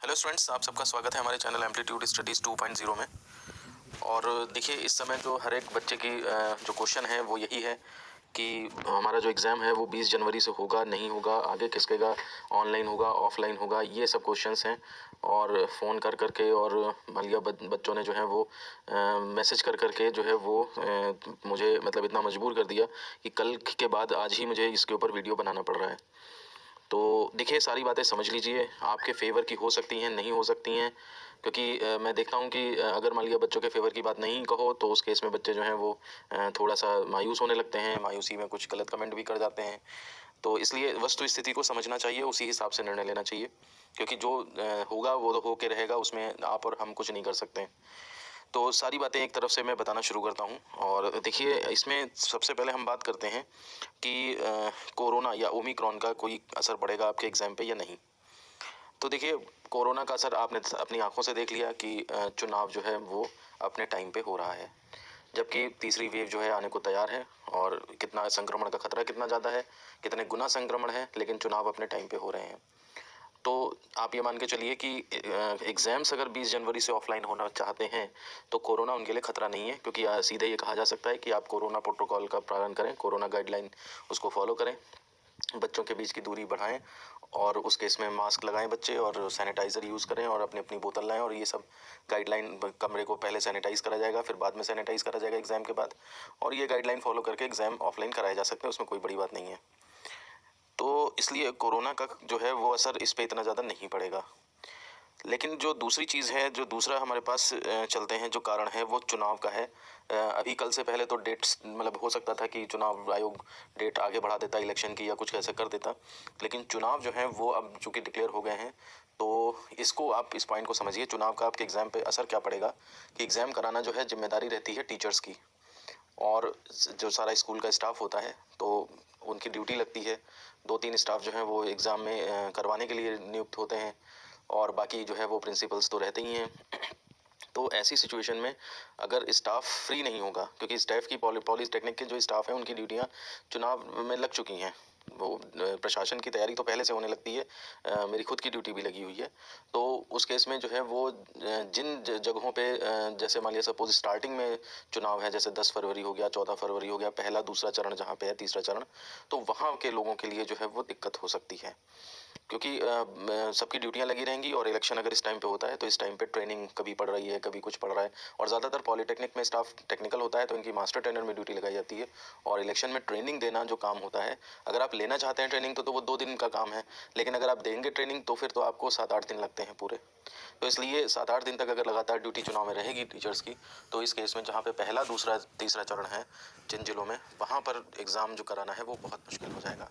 Hello students, आप सबका स्वागत है हमारे चैनल एम्पलीट्यूड स्टडीज़ 2.0 में। और देखिए, इस समय जो हर एक बच्चे की जो क्वेश्चन है वो यही है कि हमारा जो एग्ज़ाम है वो 20 जनवरी से होगा नहीं होगा, आगे किसकेगा, ऑनलाइन होगा ऑफलाइन होगा, ये सब क्वेश्चंस हैं। और फ़ोन कर करके और मान लिया बच्चों ने जो है वो मैसेज कर करके जो है वो मुझे मतलब इतना मजबूर कर दिया कि कल के बाद आज ही मुझे इसके ऊपर वीडियो बनाना पड़ रहा है। तो देखिए, सारी बातें समझ लीजिए, आपके फ़ेवर की हो सकती हैं, नहीं हो सकती हैं। क्योंकि मैं देखता हूँ कि अगर मान लिया बच्चों के फ़ेवर की बात नहीं कहो तो उस केस में बच्चे जो हैं वो थोड़ा-सा मायूस होने लगते हैं, मायूसी में कुछ गलत कमेंट भी कर जाते हैं। तो इसलिए वस्तु स्थिति को समझना चाहिए, उसी हिसाब से निर्णय लेना चाहिए। क्योंकि जो होगा वो हो के रहेगा, उसमें आप और हम कुछ नहीं कर सकते। तो सारी बातें एक तरफ से मैं बताना शुरू करता हूँ। और देखिए, इसमें सबसे पहले हम बात करते हैं कि कोरोना या ओमिक्रॉन का कोई असर पड़ेगा आपके एग्ज़ाम पे या नहीं। तो देखिए, कोरोना का असर आपने अपनी आँखों से देख लिया कि चुनाव जो है वो अपने टाइम पे हो रहा है। जबकि तीसरी वेव जो है आने को तैयार है और कितना संक्रमण का खतरा कितना ज़्यादा है, कितने गुना संक्रमण है, लेकिन चुनाव अपने टाइम पे हो रहे हैं। तो आप ये मान के चलिए कि एग्ज़ाम्स अगर 20 जनवरी से ऑफलाइन होना चाहते हैं तो कोरोना उनके लिए खतरा नहीं है। क्योंकि सीधे ये कहा जा सकता है कि आप कोरोना प्रोटोकॉल का पालन करें, कोरोना गाइडलाइन उसको फॉलो करें, बच्चों के बीच की दूरी बढ़ाएं और उस केस में मास्क लगाएं बच्चे, और सैनिटाइज़र यूज़ करें और अपनी अपनी बोतल लाएं। और ये सब गाइडलाइन, कमरे को पहले सैनिटाइज़ करा जाएगा, फिर बाद में सैनिटाइज़ करा जाएगा एग्ज़ाम के बाद। और ये गाइडलाइन फॉलो करके एग्ज़ाम ऑफलाइन कराए जा सकते हैं, उसमें कोई बड़ी बात नहीं है। तो इसलिए कोरोना का जो है वो असर इस पे इतना ज़्यादा नहीं पड़ेगा। लेकिन जो दूसरी चीज़ है, जो दूसरा हमारे पास चलते हैं, जो कारण है वो चुनाव का है। अभी कल से पहले तो डेट्स मतलब हो सकता था कि चुनाव आयोग डेट आगे बढ़ा देता इलेक्शन की या कुछ ऐसा कर देता। लेकिन चुनाव जो है वो अब चूँकि डिक्लेयर हो गए हैं, तो इसको आप इस पॉइंट को समझिए, चुनाव का आपके एग्ज़ाम पे असर क्या पड़ेगा कि एग्ज़ाम कराना जो है ज़िम्मेदारी रहती है टीचर्स की। और जो सारा स्कूल का स्टाफ होता है तो उनकी ड्यूटी लगती है। 2-3 स्टाफ जो हैं वो एग्ज़ाम में करवाने के लिए नियुक्त होते हैं, और बाकी जो है वो प्रिंसिपल्स तो रहते ही हैं। तो ऐसी सिचुएशन में अगर स्टाफ फ्री नहीं होगा, क्योंकि स्टाफ की पॉलिटेक्निक के जो स्टाफ हैं उनकी ड्यूटियां चुनाव में लग चुकी हैं, वो प्रशासन की तैयारी तो पहले से होने लगती है। मेरी खुद की ड्यूटी भी लगी हुई है। तो उस केस में जो है वो जिन जगहों पे जैसे मान लिया सपोज स्टार्टिंग में चुनाव है, जैसे 10 फरवरी हो गया, 14 फरवरी हो गया, पहला दूसरा चरण जहाँ पे है, तीसरा चरण, तो वहाँ के लोगों के लिए जो है वो दिक्कत हो सकती है। क्योंकि सबकी ड्यूटियां लगी रहेंगी, और इलेक्शन अगर इस टाइम पे होता है तो इस टाइम पे ट्रेनिंग कभी पड़ रही है, कभी कुछ पड़ रहा है। और ज़्यादातर पॉलिटेक्निक में स्टाफ टेक्निकल होता है तो इनकी मास्टर ट्रेनर में ड्यूटी लगाई जाती है। और इलेक्शन में ट्रेनिंग देना जो काम होता है, अगर आप लेना चाहते हैं ट्रेनिंग तो वो 2 दिन का काम है। लेकिन अगर आप देंगे ट्रेनिंग तो फिर तो आपको 7-8 दिन लगते हैं पूरे। तो इसलिए 7-8 दिन तक अगर लगातार ड्यूटी चुनाव में रहेगी टीचर्स की, तो इस केस में जहाँ पे पहला दूसरा तीसरा चरण है जिन जिलों में, वहाँ पर एग्ज़ाम जो कराना है वो बहुत मुश्किल हो जाएगा।